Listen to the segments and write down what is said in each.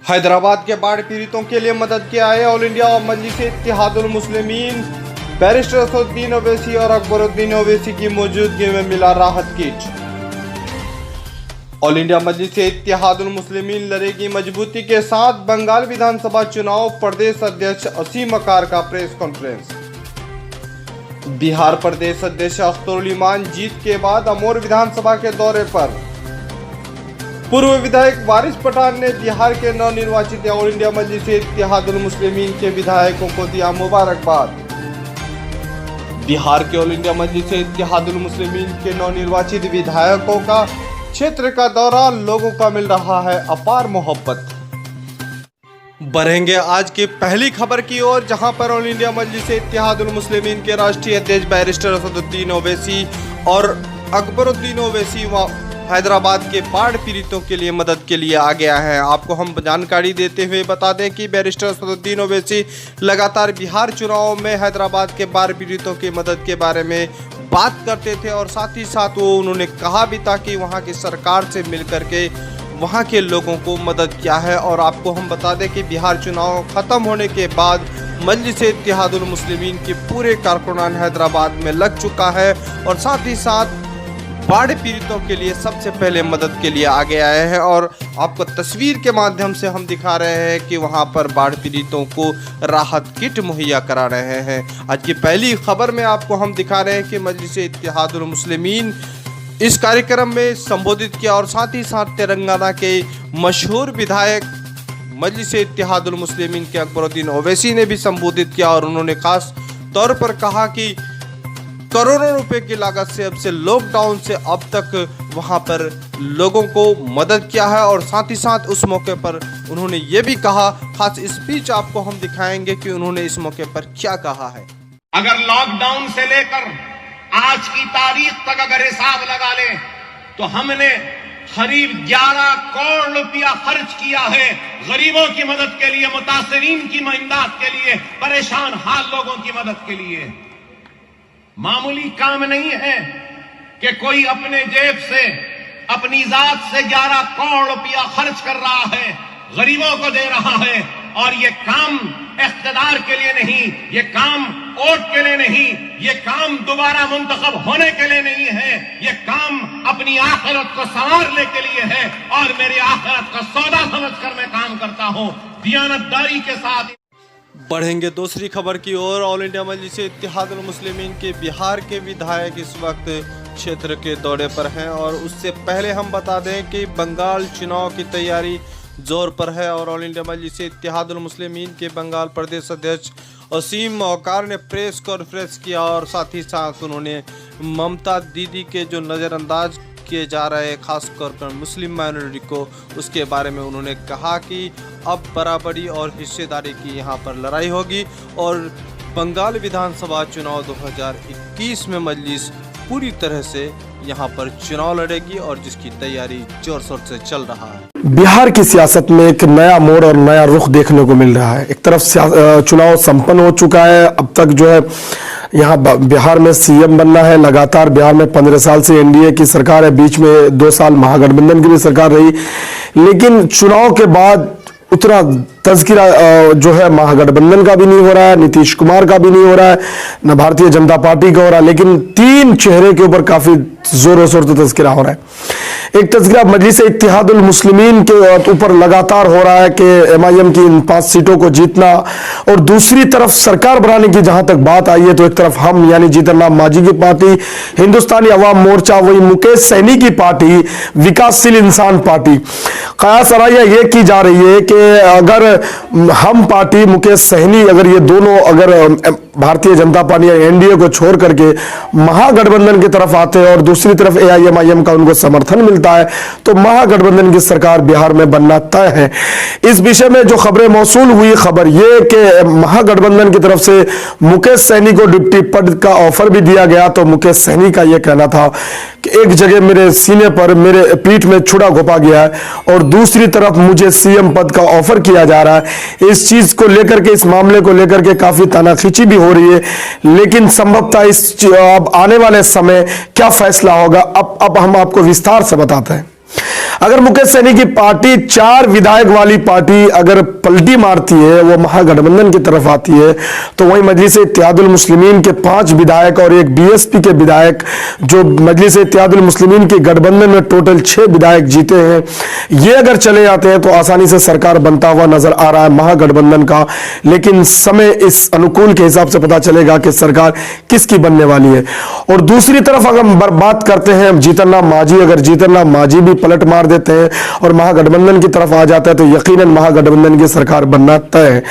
हैदराबाद के बाढ़ पीड़ितों के लिए मदद के आए ऑल इंडिया मजलिस-ए-इत्तेहादुल मुस्लिमीन बैरिस्टर असदुद्दीन ओवैसी और अकबरुद्दीन ओवैसी की मौजूदगी में मिला राहत किट। ऑल इंडिया मजलिस-ए-इत्तेहादुल मुस्लिमीन लड़ेगी मजबूती के साथ। बंगाल विधानसभा चुनाव, प्रदेश अध्यक्ष असीम अकार का प्रेस कॉन्फ्रेंस। बिहार प्रदेश अध्यक्ष अख्तरुल इमान जीत के बाद अमोर विधानसभा के दौरे पर। पूर्व विधायक वारिस पठान ने बिहार के नवनिर्वाचित ऑल इंडिया मजलिस-ए-इत्तेहादुल मुस्लिमीन के विधायकों को दिया मुबारकबाद। बिहार के ऑल इंडिया मजलिस-ए-इत्तेहादुल मुस्लिमीन के नवनिर्वाचित विधायकों का क्षेत्र का दौरा, लोगों का मिल रहा है अपार मोहब्बत। बढ़ेंगे आज की पहली खबर की ओर, जहां पर ऑल इंडिया मजलिस-ए-इत्तेहादुल मुस्लिमीन के राष्ट्रीय अध्यक्ष बैरिस्टर असदुद्दीन ओवैसी और अकबरुद्दीन ओवैसी हैदराबाद के बाढ़ पीड़ितों के लिए मदद के लिए आ गया है। आपको हम जानकारी देते हुए बता दें कि बैरिस्टर असदुद्दीन ओवैसी लगातार बिहार चुनाव में हैदराबाद के बाढ़ पीड़ितों की मदद के बारे में बात करते थे और साथ ही साथ वो उन्होंने कहा भी था कि वहाँ की सरकार से मिलकर के वहाँ के लोगों को मदद किया है। और आपको हम बता दें कि बिहार चुनाव खत्म होने के बाद मजलिस-ए-इत्तेहादुल मुस्लिमीन के पूरे कारकुनान हैदराबाद में लग चुका है और साथ ही साथ बाढ़ पीड़ितों के लिए सबसे पहले मदद के लिए आगे आए हैं। और आपको तस्वीर के माध्यम से हम दिखा रहे हैं कि वहां पर बाढ़ पीड़ितों को राहत किट मुहैया करा रहे हैं। आज की पहली खबर में आपको हम दिखा रहे हैं कि मजलिस-ए-इत्तेहादुल मुस्लिमीन इस कार्यक्रम में संबोधित किया और साथ ही साथ तेलंगाना के मशहूर विधायक मजलिस-ए-इत्तेहादुल मुस्लिमीन के अकबरुद्दीन ओवैसी ने भी संबोधित किया और उन्होंने खास तौर पर कहा कि करोड़ों रुपए की लागत से अब से लॉकडाउन से अब तक वहां पर लोगों को मदद किया है। और साथ ही साथ उस मौके पर उन्होंने ये भी कहा, खास स्पीच आपको हम दिखाएंगे कि उन्होंने इस मौके पर क्या कहा है। अगर लॉकडाउन से लेकर आज की तारीख तक अगर हिसाब लगा ले तो हमने करीब 11 करोड़ रुपया खर्च किया है गरीबों की मदद के लिए, मुतासरीन की इमदाद के लिए, परेशान हाल लोगों की मदद के लिए। मामूली काम नहीं है कि कोई अपने जेब से, अपनी जात से 11 करोड़ रुपया खर्च कर रहा है, गरीबों को दे रहा है। और ये काम इख्तिदार के लिए नहीं, ये काम वोट के लिए नहीं, ये काम दोबारा मुंतखब होने के लिए नहीं है, ये काम अपनी आखिरत को संवारने के लिए है। और मेरी आखिरत का सौदा समझकर मैं काम करता हूं, दियानतदारी के साथ। बढ़ेंगे दूसरी खबर की ओर। ऑल इंडिया मजलिस-ए-इत्तेहादुल मुस्लिमीन के बिहार के विधायक इस वक्त क्षेत्र के दौरे पर हैं और उससे पहले हम बता दें कि बंगाल चुनाव की तैयारी जोर पर है और ऑल इंडिया मजलिस-ए-इत्तेहादुल मुस्लिमीन के बंगाल प्रदेश अध्यक्ष असीम अकार ने प्रेस कॉन्फ्रेंस किया और साथ ही साथ उन्होंने ममता दीदी के जो नज़रअंदाज किए जा रहे हैं खासतौर पर मुस्लिम माइनॉरिटी को, उसके बारे में उन्होंने कहा कि अब बराबरी और हिस्सेदारी की यहाँ पर लड़ाई होगी और बंगाल विधानसभा चुनाव 2021 में मजलिस पूरी तरह से यहाँ पर चुनाव लड़ेगी और जिसकी तैयारी जोर शोर से चल रहा है। बिहार की सियासत में एक नया मोड़ और नया रुख देखने को मिल रहा है। एक तरफ चुनाव संपन्न हो चुका है, अब तक जो है यहाँ बिहार में सीएम बनना है। लगातार बिहार में 15 साल से एनडीए की सरकार है, बीच में 2 साल महागठबंधन की भी सरकार रही, लेकिन चुनाव के बाद उतना तज़किरा जो है महागठबंधन का भी नहीं हो रहा है, नीतीश कुमार का भी नहीं हो रहा है, न भारतीय जनता पार्टी का हो रहा है, लेकिन 3 चेहरे के ऊपर काफी जोरों शोर से तज़किरा हो रहा है। एक तज़किरा मजलिस-ए-इत्तेहादुल मुस्लिमीन के ऊपर लगातार हो रहा है कि एमआईएम की इन 5 सीटों को जीतना, और दूसरी तरफ सरकार बनाने की जहां तक बात आई है तो एक तरफ हम यानी जीतन राम मांझी की पार्टी, हिंदुस्तानी अवाम मोर्चा, वही मुकेश सहनी की पार्टी, विकासशील इंसान पार्टी। कयास आराइया ये की जा रही है कि अगर हम पार्टी, मुकेश सहनी, अगर ये दोनों अगर भारतीय जनता पार्टी या एनडीए को छोड़ करके महागठबंधन की तरफ आते हैं और दूसरी तरफ एआईएमआईएम का उनको समर्थन मिलता है तो महागठबंधन की सरकार बिहार में बनना तय है। इस विषय में जो खबरें मौसूल हुई, खबर ये कि महागठबंधन की तरफ से मुकेश सहनी को डिप्टी पद का ऑफर भी दिया गया, तो मुकेश सहनी का यह कहना था कि एक जगह मेरे सीने पर, मेरे पीठ में छुरा घोंपा गया है और दूसरी तरफ मुझे सीएम पद का ऑफर किया जा रहा है। इस चीज को लेकर के, इस मामले को लेकर के काफी तानाखींची भी हो रही है, लेकिन संभवतः इस अब आने वाले समय क्या फैसला होगा अब हम आपको विस्तार से बताते हैं। अगर मुकेश सहनी की पार्टी 4 विधायक वाली पार्टी अगर पलटी मारती है, वो महागठबंधन की तरफ आती है, तो वहीं मजलिस इत्तेहादुल मुस्लिमीन के 5 विधायक और एक बीएसपी के विधायक, जो मजलिस इत्तेहादुल मुस्लिमीन के गठबंधन में टोटल 6 विधायक जीते हैं, ये अगर चले जाते हैं तो आसानी से सरकार बनता हुआ नजर आ रहा है महागठबंधन का। लेकिन समय इस अनुकूल के हिसाब से पता चलेगा कि सरकार किसकी बनने वाली है। और दूसरी तरफ अगर हम बात करते हैं जीतन राम मांझी, अगर जीतन राम मांझी भी पलट मार देते हैं और महागठबंधन की तरफ आ जाता है तो यकीनन महागठबंधन की सरकार बनना तय है।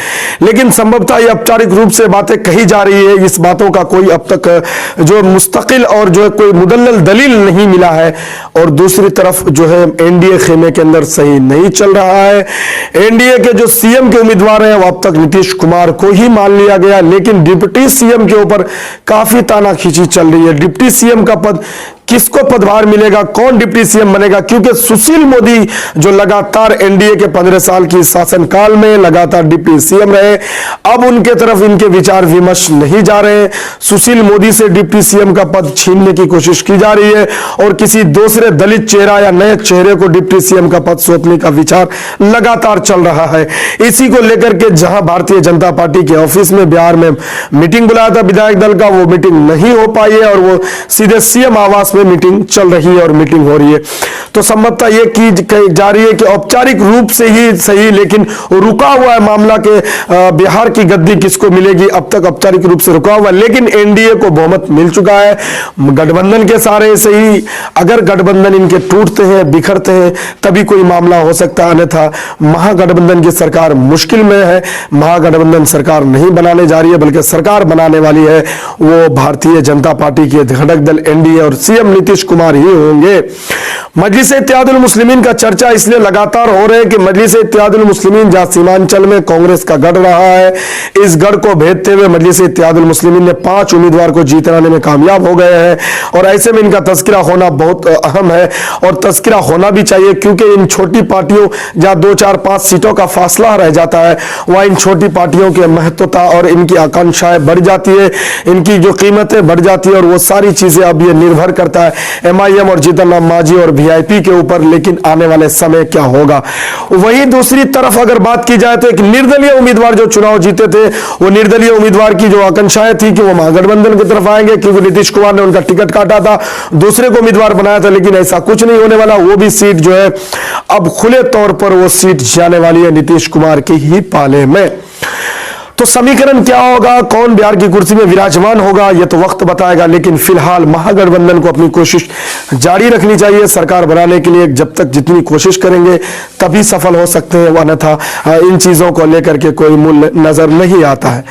लेकिन संभवतः ये औपचारिक रूप से बातें कही जा रही है, इस बातों का कोई अब तक जो मुस्तकिल और जो है कोई मुदल्लल दलील नहीं मिला है। और दूसरी तरफ जो है एनडीए खेमे के अंदर सही नहीं चल रहा है। एनडीए के जो सीएम के उम्मीदवार हैं वो अब तक नीतीश कुमार को ही मान लिया गया, लेकिन डिप्टी सीएम के ऊपर काफी तानाखींची चल रही है। डिप्टी सीएम का पद किसको पदभार मिलेगा, कौन डिप्टी सीएम बनेगा, क्योंकि सुशील मोदी जो लगातार एनडीए के 15 साल की शासनकाल में लगातार डिप्टी सीएम रहे, अब उनके तरफ इनके विचार विमर्श नहीं जा रहे। सुशील मोदी से डिप्टी सीएम का पद छीनने की कोशिश की जा रही है और किसी दूसरे दलित चेहरा या नए चेहरे को डिप्टी सीएम का पद सौंपने का विचार लगातार चल रहा है। इसी को लेकर के जहां भारतीय जनता पार्टी के ऑफिस में बिहार में मीटिंग बुलाया था विधायक दल का, वो मीटिंग नहीं हो पाई है और वो सीधे सीएम आवास में मीटिंग चल रही है और मीटिंग हो रही है। तो संभवतः ये की जा रही है कि औपचारिक रूप से ही सही, लेकिन रुका हुआ है मामला के बिहार की गद्दी किसको मिलेगी, अब तक औपचारिक रूप से रुका हुआ है। लेकिन एनडीए को बहुमत मिल चुका है, गठबंधन के सारे सही, अगर गठबंधन इनके टूटते हैं बिखरते हैं तभी कोई मामला हो सकता है, अन्यथा महागठबंधन की सरकार मुश्किल में है। महागठबंधन सरकार नहीं बनाने जा रही है, बल्कि सरकार बनाने वाली है वो भारतीय जनता पार्टी के घटक दल एनडीए और सीएम नीतीश कुमार ही होंगे। मजलिस इत्तेहादुल मुस्लिमीन का चर्चा इसलिए लगातार हो रहे हैं कि मजलिस इत्तेहादुल मुस्लिमीन जहां सीमांचल में कांग्रेस का गढ़ रहा है, इस गढ़ को भेदते हुए मजलिस इत्तेहादुल मुस्लिमीन ने 5 उम्मीदवार को जीत लाने में कामयाब हो गए हैं। और ऐसे में इनका तस्करा होना बहुत अहम है और तस्करा होना भी चाहिए, क्योंकि इन छोटी पार्टियों जहां 2, 4, 5 सीटों का फासला रह जाता है, वहां इन छोटी पार्टियों की महत्वता और इनकी आकांक्षाएं बढ़ जाती है, इनकी जो कीमतें बढ़ जाती है। और वो सारी चीजें अब ये निर्भर करता है एमआईएम और जीतन राम मांझी और वीआईपी के ऊपर। लेकिन आने वाले समय क्या होगा। वहीं दूसरी तरफ अगर बात की जाए तो एक निर्दलीय उम्मीदवार जो चुनाव जीते थे, वो निर्दलीय उम्मीदवार की जो आकांक्षाएं थी कि वो महागठबंधन की तरफ आएंगे, क्योंकि नीतीश कुमार ने उनका टिकट काटा था, दूसरे को उम्मीदवार बनाया था, लेकिन ऐसा कुछ नहीं होने वाला। वो भी सीट जो है अब खुले तौर पर वो सीट जाने वाली है नीतीश कुमार के ही पाले में। तो समीकरण क्या होगा, कौन बिहार की कुर्सी में विराजमान होगा, यह तो वक्त बताएगा। लेकिन फिलहाल महागठबंधन को अपनी कोशिश जारी रखनी चाहिए सरकार बनाने के लिए। जब तक जितनी कोशिश करेंगे तभी सफल हो सकते हैं, अन्यथा इन चीजों को लेकर के कोई मूल्य नजर नहीं आता है।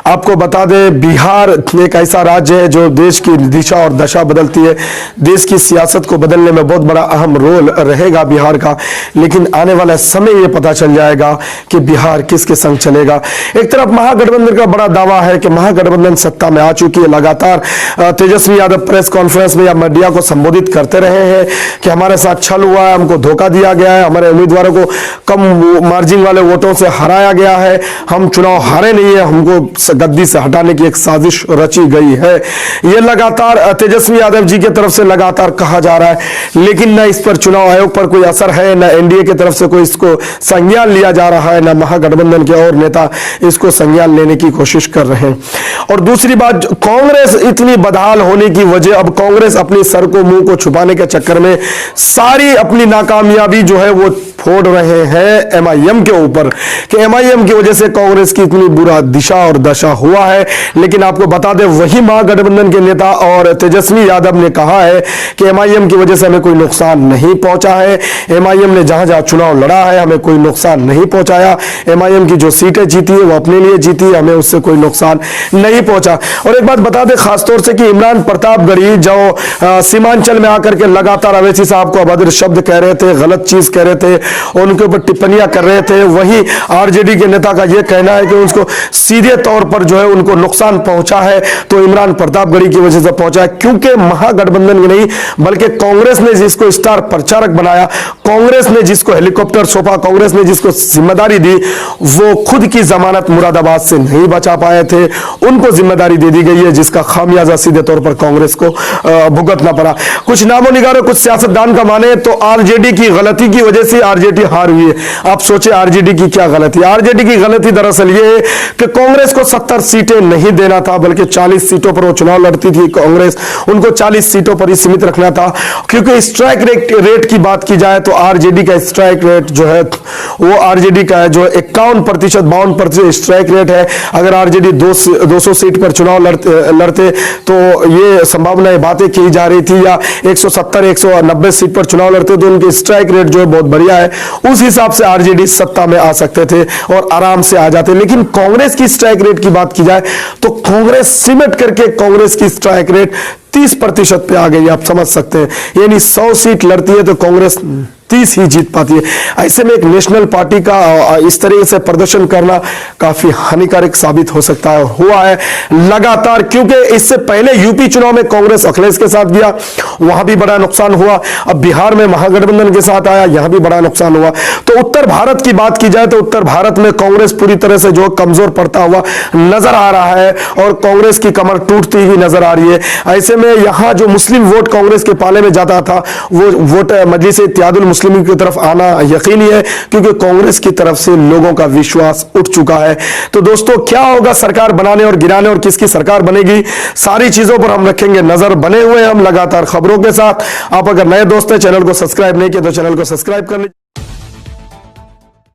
आपको बता दें, बिहार एक ऐसा राज्य है जो देश की दिशा और दशा बदलती है, देश की सियासत को बदलने में बहुत बड़ा अहम रोल रहेगा बिहार का। लेकिन आने वाला समय यह पता चल जाएगा कि बिहार किसके संग चलेगा। एक तरफ महागठबंधन का बड़ा दावा है कि महागठबंधन सत्ता में आ चुकी है। लगातार तेजस्वी यादव प्रेस कॉन्फ्रेंस में या मीडिया को संबोधित करते रहे हैं कि हमारे साथ छल हुआ है, हमको धोखा दिया गया है, हमारे उम्मीदवारों को कम मार्जिन वाले वोटों से हराया गया है, हम चुनाव हारे नहीं है, हमको गद्दी से हटाने की एक साजिश रची गई है। यह लगातार तेजस्वी यादव जी की तरफ से लगातार कहा जा रहा है। लेकिन न इस पर चुनाव आयोग पर कोई असर है, न एनडीए की तरफ से कोई इसको संज्ञान लिया जा रहा है, न महागठबंधन के और नेता इसको संज्ञान लेने की कोशिश कर रहे हैं। और दूसरी बात, कांग्रेस इतनी बदहाल होने की वजह, अब कांग्रेस अपनी सर को मुंह को छुपाने के चक्कर में सारी अपनी नाकामयाबी जो है वो फोड़ रहे हैं एमआईएम के ऊपर, कि एमआईएम की वजह से कांग्रेस की इतनी बुरा दिशा और दशा हुआ है। लेकिन आपको बता दें, वही महागठबंधन के नेता और तेजस्वी यादव ने कहा है कि एमआईएम की वजह से हमें कोई नुकसान नहीं पहुंचा है, एमआईएम ने जहां जहां चुनाव लड़ा है हमें कोई नुकसान नहीं पहुंचाया, एमआईएम की जो सीटें जीती है वो अपने लिए जीती, हमें उससे कोई नुकसान नहीं पहुंचा। और एक बात बता दें खासतौर से कि इमरान प्रतापगढ़ी जो सीमांचल में आकर के लगातार अवैसी साहब को अभद्र शब्द कह रहे थे, गलत चीज कह रहे थे और उनके ऊपर टिप्पणियां कर रहे थे, वही आरजेडी के नेता का यह कहना है कि उसको सीधे तौर पर जो है उनको नुकसान पहुंचा है तो इमरान प्रतापगढ़ी की वजह से पहुंचा है, क्योंकि महागठबंधन की नहीं बल्कि कांग्रेस ने जिसको स्टार प्रचारक बनाया, कांग्रेस ने जिसको हेलीकॉप्टर सौंपा, कांग्रेस ने जिसको जिम्मेदारी दी, वो खुद की जमानत मुरादाबाद से नहीं बचा पाए थे, उनको जिम्मेदारी दे दी गई है, जिसका खामियाजा सीधे तौर पर कांग्रेस को भुगतना पड़ा। कुछ नामो निगारों, कुछ सियासतदान का माने तो आरजेडी की गलती की वजह से आरजेडी हार हुई है। आप सोचे आरजेडी की क्या गलती? आरजेडी की गलती दरअसल ये है कि कांग्रेस को 70 सीटें नहीं देना था, बल्कि 40 सीटों पर वो चुनाव लड़ती थी कांग्रेस, उनको 40 सीटों पर ही सीमित रखना था। क्योंकि स्ट्राइक रेट की बात की जाए तो आरजेडी का स्ट्राइक रेट जो है वो आरजेडी का है जो 51%, 52% स्ट्राइक रेट है। अगर आरजेडी 200 सीट पर चुनाव लड़ते तो ये संभावनाएं बातें की जा रही थी, या 170, 190 सीट पर चुनाव लड़ते तो उनकी स्ट्राइक रेट जो है बहुत बढ़िया है, उस हिसाब से आरजेडी सत्ता में आ सकते थे और आराम से आ जाते। लेकिन कांग्रेस की स्ट्राइक रेट की बात की जाए तो कांग्रेस सिमट करके कांग्रेस की स्ट्राइक रेट 30% पे आ गई, आप समझ सकते हैं। यानी 100 सीट लड़ती है तो कांग्रेस 30 ही जीत पाती है। ऐसे में एक नेशनल पार्टी का इस तरीके से प्रदर्शन करना काफी हानिकारक साबित हो सकता है, हुआ है लगातार। क्योंकि इससे पहले यूपी चुनाव में कांग्रेस अखिलेश के साथ गया, वहां भी बड़ा नुकसान हुआ। अब बिहार में महागठबंधन के साथ आया, यहां भी बड़ा नुकसान हुआ। तो उत्तर भारत की बात की जाए तो उत्तर भारत में कांग्रेस पूरी तरह से जो कमजोर पड़ता हुआ नजर आ रहा है और कांग्रेस की कमर टूटती हुई नजर आ रही है। ऐसे में यहां जो मुस्लिम वोट कांग्रेस के पाले में जाता था, वो वोट मजलिस इत्तेहादुल मुस्लिमीन की तरफ आना यकीनी है, क्योंकि कांग्रेस की तरफ से लोगों का विश्वास उठ चुका है। तो दोस्तों, क्या होगा सरकार बनाने और गिराने और किसकी सरकार बनेगी, सारी चीजों पर हम रखेंगे नजर। बने हुए हम लगातार खबरों के साथ। आप अगर नए दोस्त हैं, चैनल को सब्सक्राइब नहीं किया तो चैनल को सब्सक्राइब कर लीजिए।